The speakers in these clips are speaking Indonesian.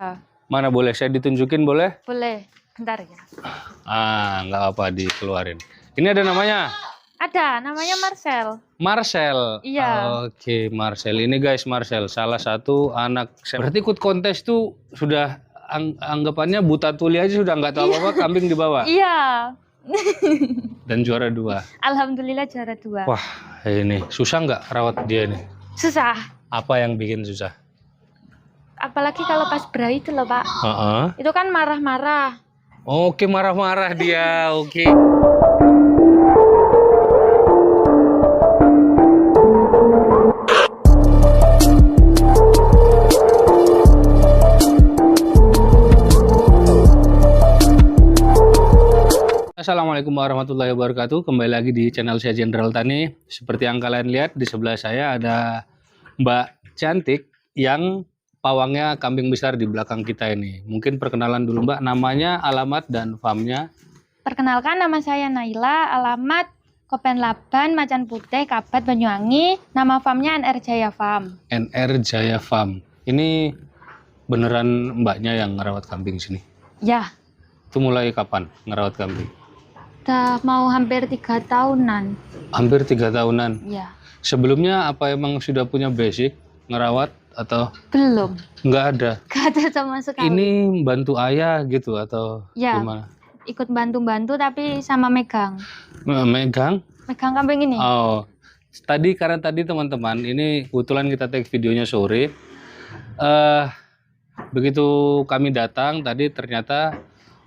Ah, Mana boleh saya ditunjukin boleh? boleh. Bentar ya. Nggak apa dikeluarin. Ini ada namanya Ada, namanya Marcel. Marcel. Iya. Oke, Marcel. Ini guys, Marcel salah satu anak. Berarti ikut kontes tuh sudah anggapannya buta tuli aja sudah nggak tahu apa-apa, kambing dibawa Iya. dan juara 2. Alhamdulillah juara 2. Wah, ini susah nggak rawat dia nih? Susah. Apa yang bikin susah? Apalagi kalau pas berahi itu loh, Pak. Heeh. Itu kan marah-marah. Oke, marah-marah dia. Oke. Assalamualaikum warahmatullahi wabarakatuh. Kembali lagi di channel saya Jenderal Tani. Seperti yang kalian lihat di sebelah saya ada Mbak Cantik yang pawangnya kambing besar di belakang kita ini. Mungkin perkenalan dulu Mbak, namanya, alamat, dan farmnya. Perkenalkan, nama saya Naila, alamat Kopen Laban, Macan Putih, Kabat, Banyuwangi. Nama farmnya NR Jaya Farm. NR Jaya Farm. Ini beneran mbaknya yang ngerawat kambing sini? Ya, Itu mulai kapan ngerawat kambing? udah mau hampir 3 tahunan. Hampir 3 tahunan. Ya, Sebelumnya apa emang sudah punya basic ngerawat atau belum. nggak ada? Gak ada sama sekali. Ini bantu ayah gitu atau Ya. gimana? Ikut bantu-bantu tapi sama megang. Megang? Megang kambing ini. Oh, karena tadi teman-teman, ini kebetulan kita take videonya sore. Begitu kami datang tadi ternyata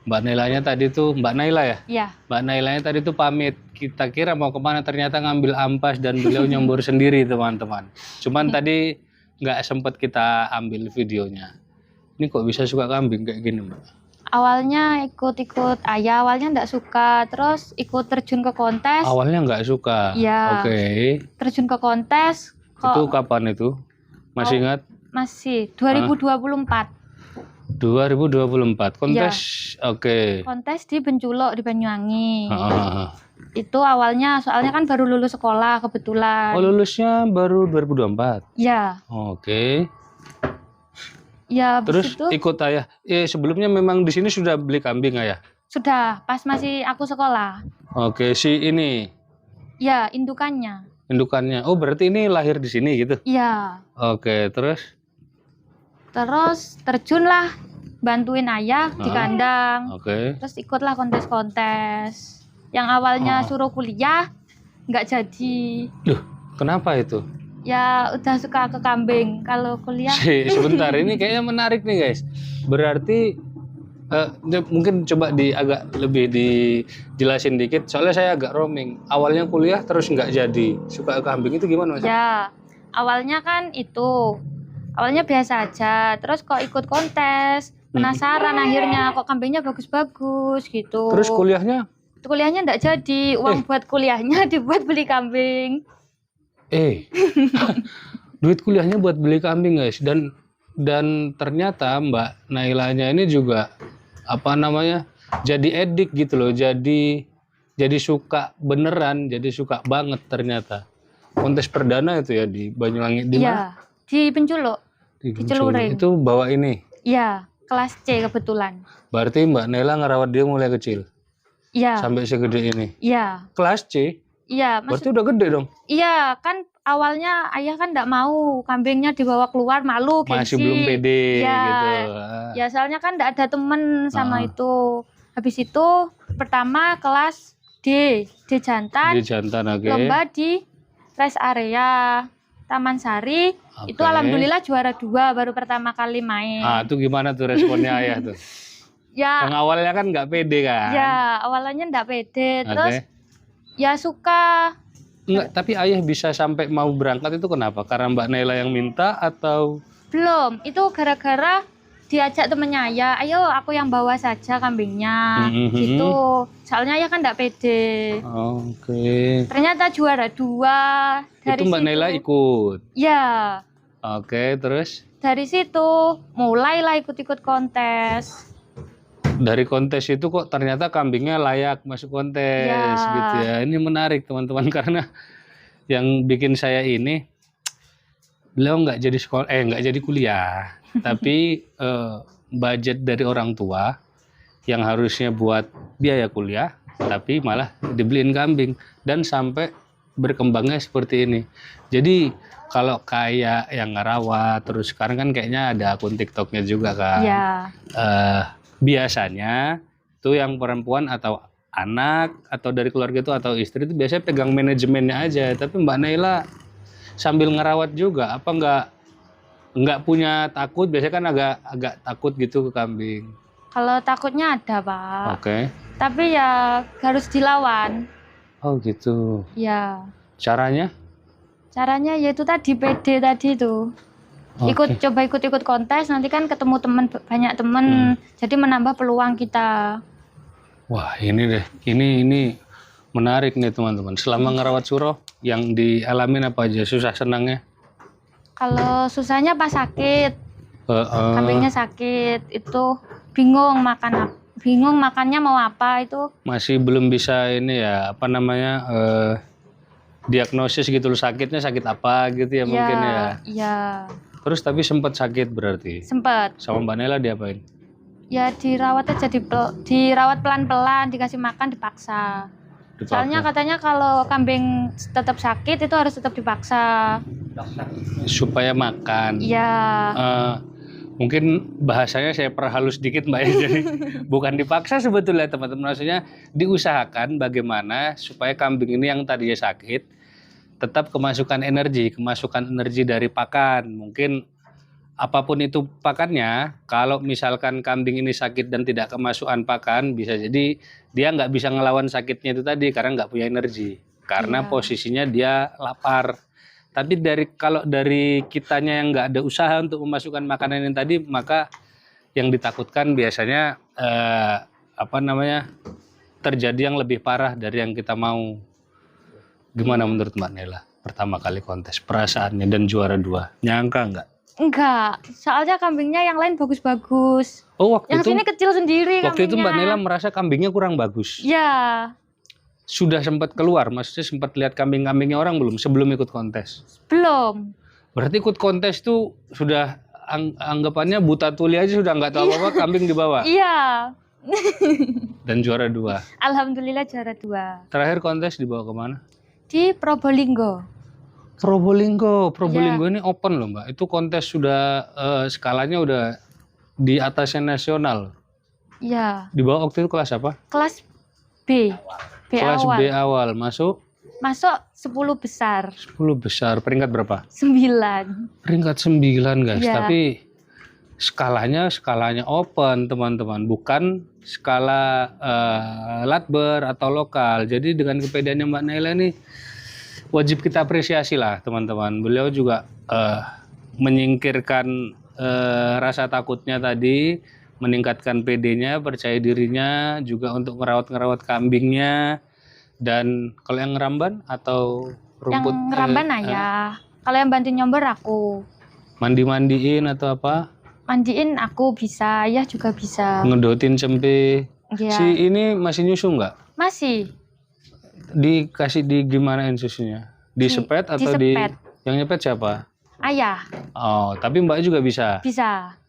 Mbak Nailanya tadi tuh, Mbak Naila ya? Iya. Mbak Nailanya tadi tuh pamit. Kita kira mau kemana, ternyata ngambil ampas dan beliau nyombor sendiri teman-teman. Cuman tadi nggak sempet kita ambil videonya. Ini kok bisa suka kambing kayak gini Mbak? Awalnya ikut-ikut ayah, awalnya nggak suka, terus ikut terjun ke kontes. Awalnya nggak suka? Iya. Oke. Terjun ke kontes, Itu kok kapan itu? Masih ingat? masih 2024. 2024 kontes. Oke. Kontes di Benculuk di Banyuwangi. Heeh. Itu awalnya soalnya kan baru lulus sekolah kebetulan. Oh, lulusnya baru 2024. Ya, Oke. ya Terus habis itu ikut ayah. Sebelumnya memang di sini sudah beli kambing ayah. sudah pas masih aku sekolah. Oke, si ini Ya, indukannya. indukannya. Oh, berarti ini lahir di sini gitu. Iya. Oke, terus Terus terjunlah bantuin ayah di kandang. oke. Terus ikutlah kontes-kontes. Yang awalnya suruh kuliah nggak jadi. Duh, kenapa itu? Ya udah suka ke kambing. Kalau kuliah Sebentar, ini kayaknya menarik nih, guys. Berarti mungkin coba agak lebih dijelasin dikit. Soalnya saya agak roaming. Awalnya kuliah terus nggak jadi. Suka ke kambing itu gimana, Mas? ya awalnya kan itu. Awalnya biasa aja. Terus kok ikut kontes, penasaran akhirnya kok kambingnya bagus-bagus gitu. Terus kuliahnya? Kuliahnya nggak jadi. Uang buat kuliahnya dibuat beli kambing. Duit kuliahnya buat beli kambing, guys. Dan ternyata Mbak Nailanya ini juga apa namanya? Jadi edik gitu loh. Jadi suka beneran, jadi suka banget ternyata. Kontes perdana itu ya di Banyuwangi di mana? Iya, di Benculuk. Di Celuring. Itu bawa ini. Iya, kelas C kebetulan. Berarti Mbak Naila ngerawat dia mulai kecil Iya. sampai segede ini. Iya. Kelas C? Iya, Berarti udah gede dong. iya, kan awalnya ayah kan enggak mau kambingnya dibawa keluar, malu, Masih gengsi. belum pede Iya. gitu. Ya, soalnya kan enggak ada temen sama itu. Habis itu pertama kelas D jantan, Di jantan, oke. lomba di rest area Taman Sari. Oke. Itu alhamdulillah juara 2 baru pertama kali main. Itu gimana tuh responnya ayah tuh? Ya, Yang awalnya kan nggak pede kan? ya awalnya enggak pede, terus Oke. ya suka. Enggak, tapi ayah bisa sampai mau berangkat itu kenapa? Karena Mbak Naila yang minta atau? Belum, itu gara-gara diajak temennya ayah, ayo aku yang bawa saja kambingnya, gitu. Soalnya ayah kan enggak pede. Oke. Ternyata juara 2 dari Itu Mbak situ. Naila ikut. Ya, Oke, terus dari situ mulailah ikut-ikut kontes. dari kontes itu kok ternyata kambingnya layak masuk kontes Ya. gitu ya. Ini menarik teman-teman karena yang bikin saya beliau nggak jadi nggak jadi kuliah, tapi budget dari orang tua yang harusnya buat biaya kuliah, tapi malah dibeliin kambing dan sampai berkembangnya seperti ini. Jadi kalau kayak yang ngerawat, terus sekarang kan kayaknya ada akun TikToknya juga kan. Iya. Biasanya tuh yang perempuan atau anak atau dari keluarga itu atau istri itu biasanya pegang manajemennya aja. Tapi Mbak Naila sambil ngerawat juga, apa nggak punya takut? Biasanya kan agak takut gitu ke kambing. Kalau takutnya ada, Pak. Oke. Tapi ya harus dilawan. Oh gitu. Ya. Caranya? Caranya yaitu tadi PD tadi itu. Oke. Coba ikut kontes, nanti kan ketemu teman, banyak teman. Jadi menambah peluang kita. Wah, ini deh. Ini menarik nih teman-teman. Selama ngerawat Suro yang dialamin apa aja susah senangnya? Kalau susahnya pas sakit, kambingnya sakit, itu bingung makannya mau apa itu. Masih belum bisa ini ya, apa namanya, diagnosis gitu loh, sakitnya sakit apa gitu ya mungkin ya. Iya. Terus tapi sempat sakit berarti? Sempet. Sama Mbak Nela diapain? Ya dirawat aja, dirawat pelan-pelan, dikasih makan dipaksa. Soalnya katanya kalau kambing tetap sakit itu harus tetap dipaksa. Supaya makan. Iya. Mungkin bahasanya saya perhalus dikit Mbak ya. Jadi bukan dipaksa sebetulnya teman-teman, maksudnya diusahakan bagaimana supaya kambing ini yang tadinya sakit tetap kemasukan energi dari pakan. Mungkin apapun itu pakannya, kalau misalkan kambing ini sakit dan tidak kemasukan pakan, bisa jadi dia nggak bisa ngelawan sakitnya itu tadi karena nggak punya energi, karena posisinya dia lapar. Tapi kalau dari kitanya yang nggak ada usaha untuk memasukkan makanan yang tadi, maka yang ditakutkan biasanya terjadi yang lebih parah dari yang kita mau. Gimana menurut Mbak Nela pertama kali kontes, perasaannya dan juara 2? Nyangka nggak? Enggak, soalnya kambingnya yang lain bagus-bagus. Oh, waktu yang itu sini kecil sendiri waktu itu kambingnya. Mbak Nela merasa kambingnya kurang bagus. Ya, Sudah sempat keluar, maksudnya sempat lihat kambing-kambingnya orang belum sebelum ikut kontes? belum. Berarti ikut kontes tuh sudah anggapannya buta tuli aja, sudah nggak tahu apa-apa, kambing dibawa Iya. dan juara 2. Alhamdulillah juara 2. Terakhir kontes dibawa kemana? Di Probolinggo. Probolinggo ini open loh Mbak. Itu kontes sudah skalanya udah di atasnya nasional. Iya. Dibawa waktu itu kelas apa? Kelas B. Kelas awal. B awal. Masuk 10 besar. 10 besar. Peringkat berapa? 9. Peringkat 9 guys. Iya. Tapi skalanya open teman-teman. Bukan skala latber atau lokal. Jadi dengan kepedeannya Mbak Naila ini wajib kita apresiasi lah teman-teman. Beliau juga menyingkirkan rasa takutnya tadi, meningkatkan PD-nya, percaya dirinya, juga untuk ngerawat kambingnya. Dan kalau yang ngeramban atau rumput? Yang ngeramban ayah. Kalau yang bantu nyomber aku. Mandi-mandiin atau apa? Mandiin aku bisa, ayah juga bisa. Ngedotin cempe. Iya. Si ini masih nyusu nggak? Masih. Dikasih gimanain susunya? Disepet atau disepet. Yang nyepet siapa? Ayah. Oh, tapi Mbak juga bisa? Bisa.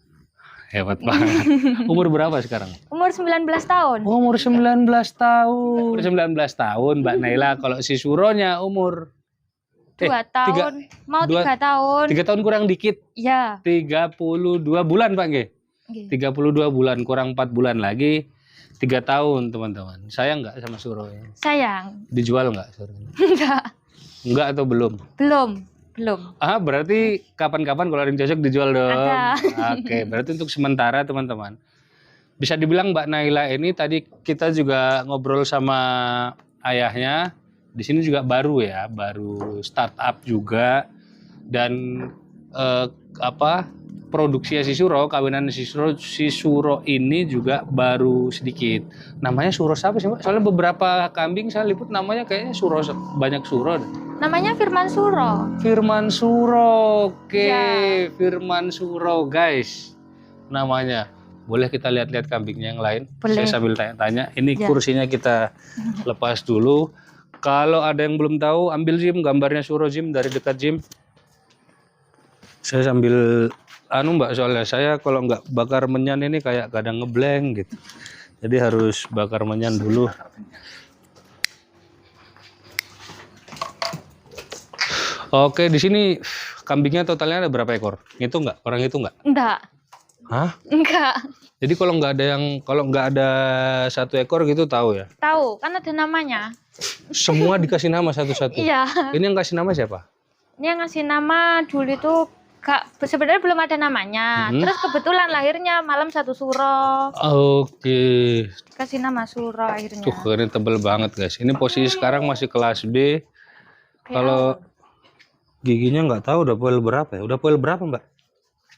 Hebat banget. Umur berapa sekarang? Umur 19 tahun. Umur 19 tahun. Umur 19 tahun Mbak Naila. Kalau si Suronya umur 2 tahun. Mau 3 tahun. 3 tahun kurang dikit. Iya. 32 bulan Pak nggih? Nggih. 32 bulan kurang 4 bulan lagi 3 tahun teman-teman. Sayang nggak sama Suro? Sayang. Dijual nggak Suronya? Enggak. Enggak atau belum? Belum. Ah, berarti kapan-kapan kalau ada yang cocok dijual dong. Ada. Oke, berarti untuk sementara teman-teman. Bisa dibilang Mbak Naila ini tadi kita juga ngobrol sama ayahnya. Di sini juga baru startup juga, dan produksi si Suro, kawinan si Suro ini juga baru sedikit. Namanya Suro siapa sih Mbak? Soalnya beberapa kambing saya liput namanya kayaknya Suro, banyak Suro deh. Namanya Firman Suro. Firman Suro, oke. Ya. Firman Suro guys namanya. Boleh kita lihat-lihat kambingnya yang lain? Boleh. Saya sambil tanya-tanya. Ini Ya. kursinya kita lepas dulu. Kalau ada yang belum tahu, ambil Jim gambarnya Suro Jim dari dekat Jim. Saya sambil anu Mbak, soalnya saya kalau nggak bakar menyan ini kayak kadang ngeblank gitu. Jadi harus bakar menyan dulu. Oke, di sini kambingnya totalnya ada berapa ekor? Itu nggak? Orang itu nggak? Enggak. Hah? Enggak. Jadi kalau nggak ada 1 ekor gitu tahu ya? Tahu, kan ada namanya. Semua dikasih nama satu-satu. Iya. Ini yang kasih nama siapa? Ini yang ngasih nama dulu itu sebenarnya belum ada namanya. Terus kebetulan lahirnya malam 1 suro. Oke. Kasih nama suro akhirnya. Tuh, ini tebel banget guys. Ini posisi sekarang masih kelas B. Kalau giginya nggak tahu udah poil berapa ya? Udah poil berapa Mbak?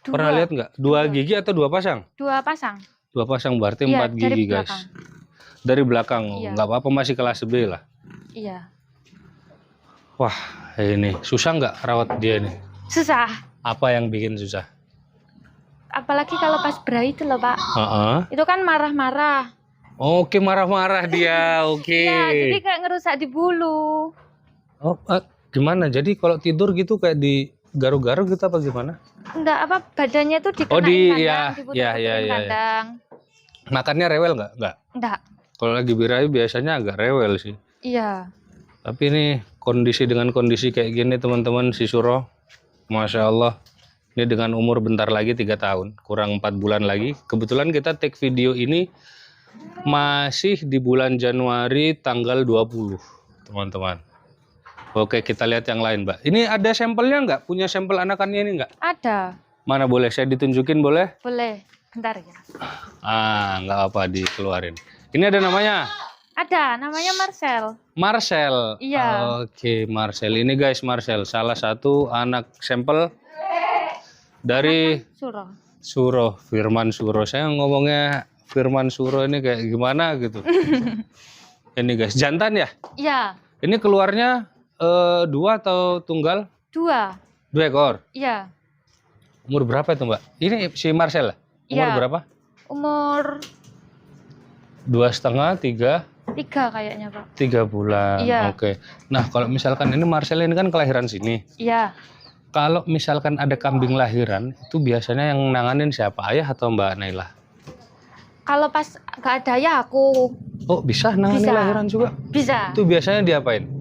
Pernah lihat nggak? 2 gigi atau 2 pasang? 2 pasang. 2 pasang berarti Iya, 4 gigi guys. Dari belakang. Iya. Nggak apa-apa masih kelas B lah. Iya. Wah, ini susah nggak rawat dia nih? Susah. Apa yang bikin susah? Apalagi kalau pas berahi itu loh Pak. Heeh. Itu kan marah-marah. Oke, marah-marah dia. Oke. Iya, jadi kayak ngerusak di bulu. Oh, gimana? Jadi kalau tidur gitu kayak di garuk-garuk gitu apa gimana? Enggak, apa badannya tuh dikenain Oh, kandang, iya, diputer-puterin iya. kandang. Makannya rewel nggak? Nggak. Enggak. Kalau lagi birahi biasanya agak rewel sih. Iya. Tapi ini dengan kondisi kayak gini teman-teman, si Suro, Masya Allah. Ini dengan umur bentar lagi 3 tahun, kurang 4 bulan lagi. Kebetulan kita take video ini masih di bulan Januari tanggal 20, teman-teman. Oke, kita lihat yang lain, Mbak. Ini ada sampelnya nggak? Punya sampel anakannya ini nggak? Ada. Mana boleh? Saya ditunjukin boleh? Boleh. Bentar ya. Nggak apa dikeluarin. Ini ada namanya? Ada, namanya Marcel. Marcel. Iya. Oke, Marcel. Ini guys, Marcel. Salah satu anak sampel dari Suro. Firman Suro. Saya ngomongnya Firman Suro ini kayak gimana gitu. Ini guys, jantan ya? Iya. Ini keluarnya 2 atau tunggal? 2. 2 ekor. Iya. Umur berapa itu Mbak? Ini si Marcel ya? Umur Iya. berapa? Umur 2,5, 3? 3 kayaknya Pak. 3 bulan. Iya. Oke. Nah kalau misalkan ini Marcel ini kan kelahiran sini. Iya. Kalau misalkan ada kambing lahiran, itu biasanya yang nanganin siapa? Ayah atau Mbak Naila? Kalau pas nggak ada ya aku. Oh bisa nanganin Bisa. lahiran juga? Bisa. Itu biasanya diapain?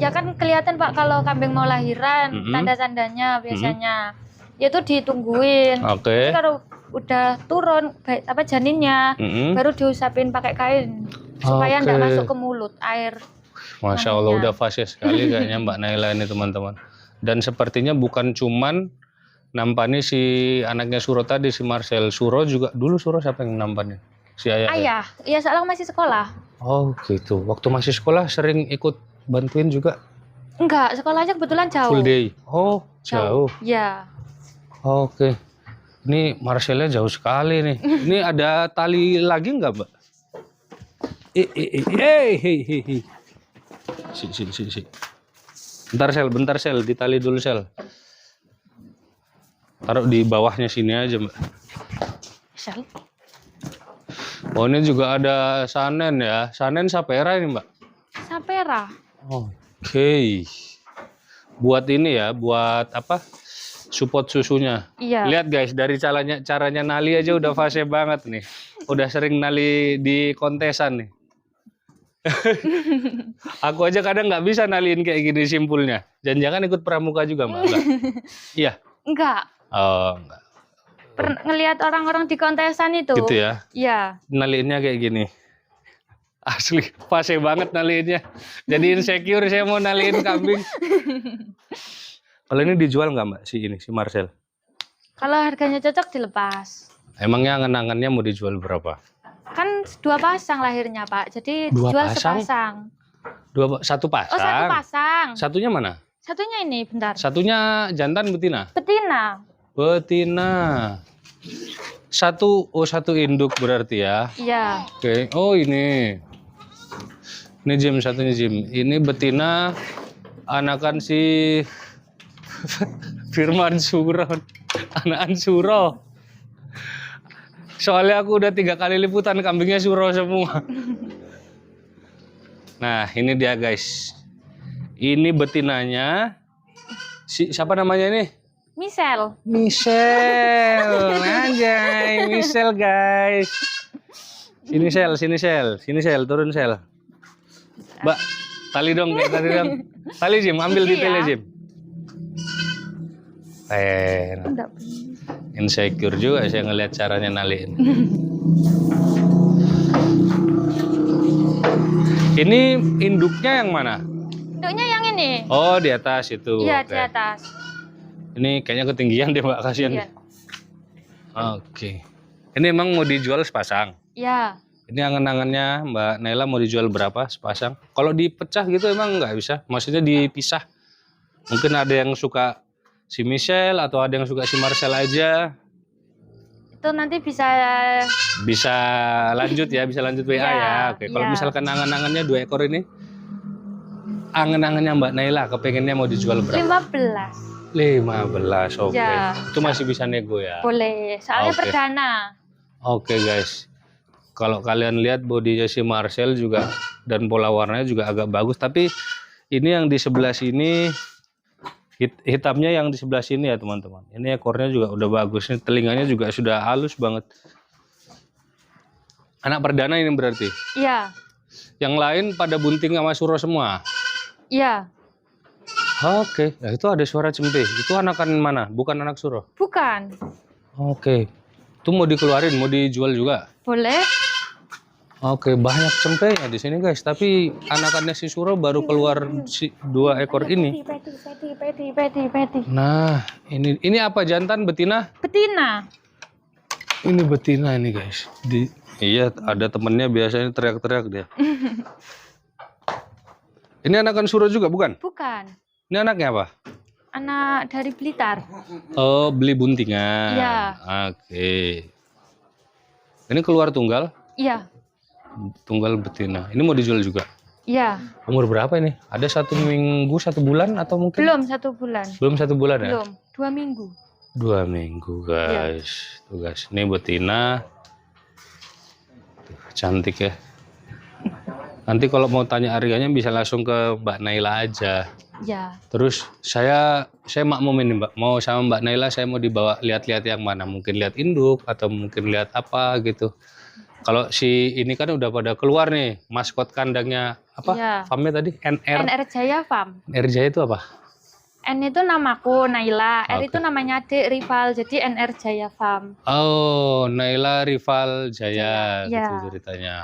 Ya kan kelihatan Pak kalau kambing mau lahiran, tanda-tandanya biasanya. Ya itu ditungguin. Oke. Jadi kalau udah turun janinnya, baru diusapin pakai kain supaya nggak masuk ke mulut air. Masya Allah udah fase sekali kayaknya Mbak Naila ini teman-teman. Dan sepertinya bukan cuman nampani si anaknya Suro tadi, si Marcel. Suro juga, dulu Suro siapa yang nampani? Si ayah? Ayah, ya soalnya masih sekolah. Oh gitu, waktu masih sekolah sering ikut bantuin juga? Enggak, sekolahnya kebetulan jauh. Full day? Oh jauh? Ya. Oke. Ini Marcelnya jauh sekali nih. Ini ada tali lagi nggak Mbak? Hei. Si. Bentar sel, ditali dulu sel. Taruh di bawahnya sini aja Mbak. Sel. Oh ini juga ada sanen ya. Sanen sapera ini Mbak? Sapera. Oke. Buat ini ya, buat apa? Support susunya. Iya. Lihat guys, dari caranya nali aja udah fase banget nih. Udah sering nali di kontesan nih. Aku aja kadang nggak bisa naliin kayak gini simpulnya. Jangan-jangan ikut pramuka juga Mbak? Enggak? Iya? Enggak. Oh enggak. Ngelihat orang-orang di kontesan itu. Gitu ya? Iya. Naliinnya kayak gini. Asli, fase banget naliinnya. Jadi insecure saya mau naliin kambing. Kalau ini dijual nggak Mbak si Marcel? Kalau harganya cocok dilepas. Emangnya angan-angannya mau dijual berapa? Kan 2 pasang lahirnya Pak, jadi 2 dijual pasang? sepasang. 1 pasang? Oh 1 pasang. Satunya mana? Satunya ini, bentar. Satunya jantan betina? Betina. Betina. Satu induk berarti ya? Iya. Oke. Oh ini. Ini satunya Jim. Ini betina anakan si Firman Suro. Anakan Suro. Soalnya aku udah 3 kali liputan kambingnya Suro semua. Nah ini dia guys. Ini betinanya. Siapa namanya ini? Misel. Michelle, anjay, Michelle guys. Sini Sel, turun Sel. Mbak, tali dong, tali dong. Tali Jim, ambil Iya. detailnya Jim. Enggak. Insecure juga saya ngelihat caranya naliin. Ini induknya yang mana? Induknya yang ini. Oh, di atas itu. Iya, Oke. di atas. Ini kayaknya ketinggian deh Mbak, kasihan. Iya. Oke. Ini emang mau dijual sepasang? Iya. Ini angan-angannya Mbak Naila mau dijual berapa sepasang? Kalau dipecah gitu emang nggak bisa? Maksudnya dipisah? Mungkin ada yang suka si Michelle atau ada yang suka si Marcel aja? Itu nanti bisa Bisa lanjut ya, bisa lanjut WA Iya, ya. Oke, kalau iya. misalkan angan-angannya 2 ekor ini, angan-angannya Mbak Naila kepengennya mau dijual berapa? 15. 15, oke. Ya. Itu masih bisa nego ya? Boleh. Soalnya Oke. perdana. Oke guys, kalau kalian lihat bodinya si Marcel juga dan pola warnanya juga agak bagus. Tapi ini yang di sebelah sini, hitamnya yang di sebelah sini ya teman-teman. Ini ekornya juga udah bagus, ini telinganya juga sudah halus banget. Anak perdana ini berarti. Iya. Yang lain pada bunting sama suro semua. Iya. Oke, nah itu ada suara cempe. Itu anakan mana? Bukan anak suro. Bukan. Oke, itu mau dikeluarin, mau dijual juga. Boleh. Oke, banyak cempenya di sini guys. Tapi anakannya si suro baru keluar si 2 ekor ini. Peti. Nah, ini apa, jantan betina? Betina. Ini betina ini guys. Iya, ada temennya biasanya teriak-teriak dia. Ini anakan suro juga bukan? Bukan. Ini anaknya apa? Anak dari Blitar. Oh, beli buntingan. Iya. Oke. Ini keluar tunggal? Iya. Tunggal betina. Ini mau dijual juga? Iya. Umur berapa ini? Ada 1 minggu, 1 bulan atau mungkin? Belum 1 bulan. Belum 1 bulan ya? Belum. 2 minggu. 2 minggu guys. Tuh guys, ini betina. Tuh, cantik ya. Nanti kalau mau tanya harganya bisa langsung ke Mbak Naila aja. Ya. Terus saya makmum ini Mbak, mau sama Mbak Naila saya mau dibawa lihat-lihat yang mana, mungkin lihat induk atau mungkin lihat apa gitu. Kalau si ini kan udah pada keluar nih, maskot kandangnya apa? Iya. Farmnya tadi NR Jaya Farm. NR Jaya itu apa? N itu namaku Naila, R Oke. itu namanya adik rival, jadi NR Jaya Farm. Oh, Naila Rival Jaya Iya. gitu ceritanya.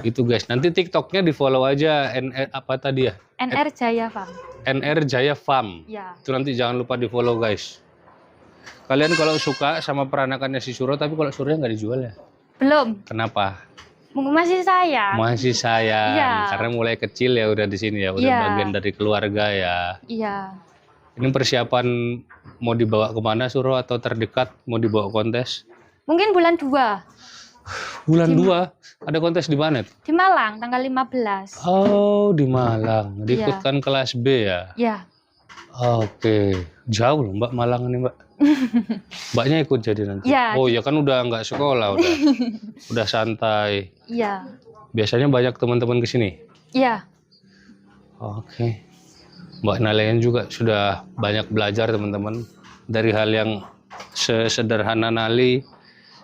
Itu guys, nanti TikToknya di follow aja NR apa tadi ya? NR Jaya Farm. NR Jaya Farm. Ya. Itu nanti jangan lupa di follow guys. Kalian kalau suka sama peranakannya si Suro, tapi kalau Suronya nggak dijual ya? Belum, Kenapa? masih sayang. Masih sayang, Iya. karena mulai kecil ya udah di sini ya, udah Iya. bagian dari keluarga ya. Iya. Ini persiapan mau dibawa kemana Suro atau terdekat mau dibawa kontes? Mungkin bulan 2 Bulan 2 ada kontes di mana? di Malang tanggal 15. Oh, di Malang. Iya. Diikutkan kelas B ya? Ya. Oke. Jauh loh Mbak Malang ini Mbak. Mbaknya ikut jadi nanti? Iya. Oh ya kan udah nggak sekolah, udah santai. Iya. Biasanya banyak teman-teman ke sini? Iya. Oke. Mbak Nalayan juga sudah banyak belajar teman-teman. Dari hal yang sesederhana nali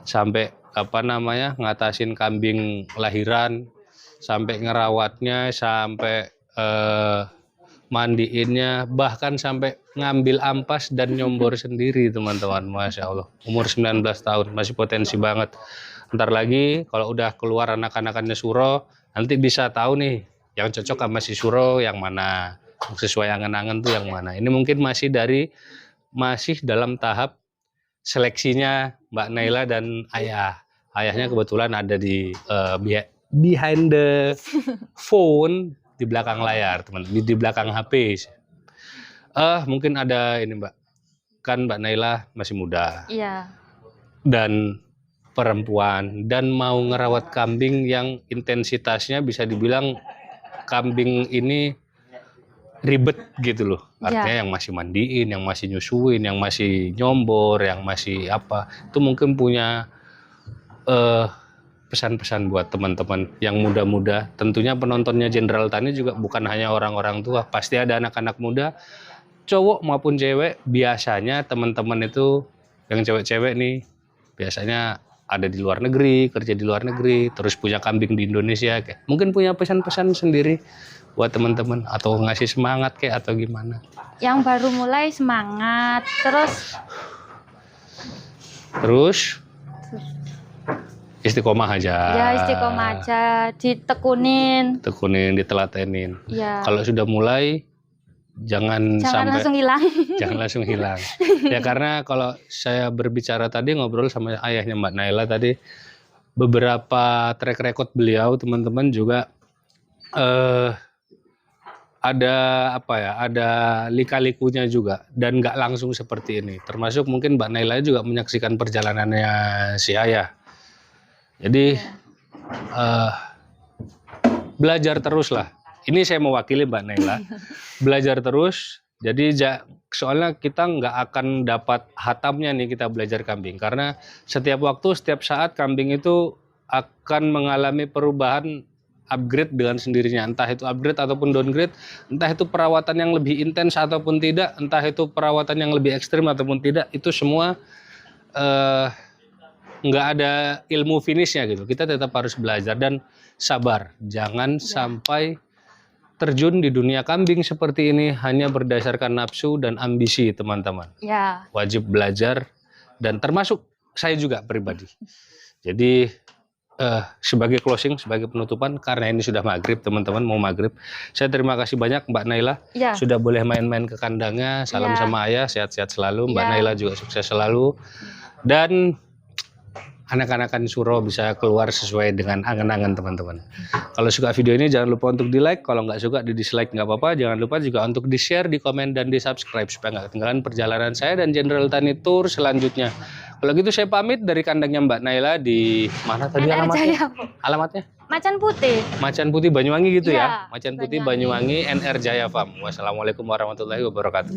sampai apa namanya ngatasin kambing lahiran, sampai ngerawatnya, sampai mandiinnya, bahkan sampai ngambil ampas dan nyombor sendiri teman-teman. Masya Allah, umur 19 tahun masih potensi banget. Ntar lagi kalau udah keluar anak-anakannya Suro, nanti bisa tahu nih yang cocok sama si Suro yang mana, sesuai angan-angan tuh yang mana. Ini mungkin masih dalam tahap seleksinya Mbak Naila dan ayah. Ayahnya kebetulan ada di behind the phone, di belakang layar, teman, di belakang HP. Mungkin ada ini Mbak, kan Mbak Naila masih muda Iya. dan perempuan dan mau ngerawat kambing yang intensitasnya bisa dibilang kambing ini ribet gitu loh. Artinya yang masih mandiin, yang masih nyusuin, yang masih nyombor, yang masih apa, itu mungkin punya pesan-pesan buat teman-teman yang muda-muda. Tentunya penontonnya Jenderal Tani juga bukan hanya orang-orang tua, pasti ada anak-anak muda. cowok maupun cewek, biasanya teman-teman itu yang cewek-cewek nih biasanya ada di luar negeri, kerja di luar negeri, terus punya kambing di Indonesia, kayak mungkin punya pesan-pesan sendiri buat teman-teman atau ngasih semangat kayak atau gimana? Yang baru mulai semangat, terus istiqomah aja. ya istiqomah aja, ditekunin, ditelatenin. ya Kalau sudah mulai jangan sampai langsung hilang. jangan langsung hilang. Ya karena kalau saya berbicara tadi ngobrol sama ayahnya Mbak Naila tadi, beberapa track record beliau teman-teman juga ada apa ya, ada lika-likunya juga dan nggak langsung seperti ini. Termasuk mungkin Mbak Naila juga menyaksikan perjalanannya si ayah. Jadi belajar terus lah. Ini saya mewakili Mbak Naila. Belajar terus. Jadi soalnya kita nggak akan dapat hatamnya nih kita belajar kambing. Karena setiap waktu, setiap saat kambing itu akan mengalami perubahan, upgrade dengan sendirinya. Entah itu upgrade ataupun downgrade. Entah itu perawatan yang lebih intens ataupun tidak. Entah itu perawatan yang lebih ekstrim ataupun tidak. Itu semua nggak ada ilmu finishnya gitu. Kita tetap harus belajar dan sabar. Jangan sampai terjun di dunia kambing seperti ini hanya berdasarkan nafsu dan ambisi, teman-teman. Ya. Wajib belajar dan termasuk saya juga pribadi. Jadi sebagai closing, sebagai penutupan, karena ini sudah maghrib, teman-teman mau maghrib. Saya terima kasih banyak Mbak Naila Ya. sudah boleh main-main ke kandangnya. Salam Ya. sama ayah, sehat-sehat selalu. Mbak Ya. Naila juga sukses selalu. Dan anak-anakan Suro bisa keluar sesuai dengan angan-angan teman-teman. Kalau suka video ini jangan lupa untuk di like, kalau nggak suka di dislike nggak apa-apa. Jangan lupa juga untuk di share, di komen, dan di subscribe supaya nggak ketinggalan perjalanan saya dan General Tani Tour selanjutnya. Kalau gitu saya pamit dari kandangnya Mbak Naila di mana tadi NR alamatnya? Jaya, Bu. Alamatnya? Macan putih. Macan Putih Banyuwangi gitu Iya, ya? Macan Putih Banyuwangi NR Jaya Farm. Wassalamualaikum warahmatullahi wabarakatuh.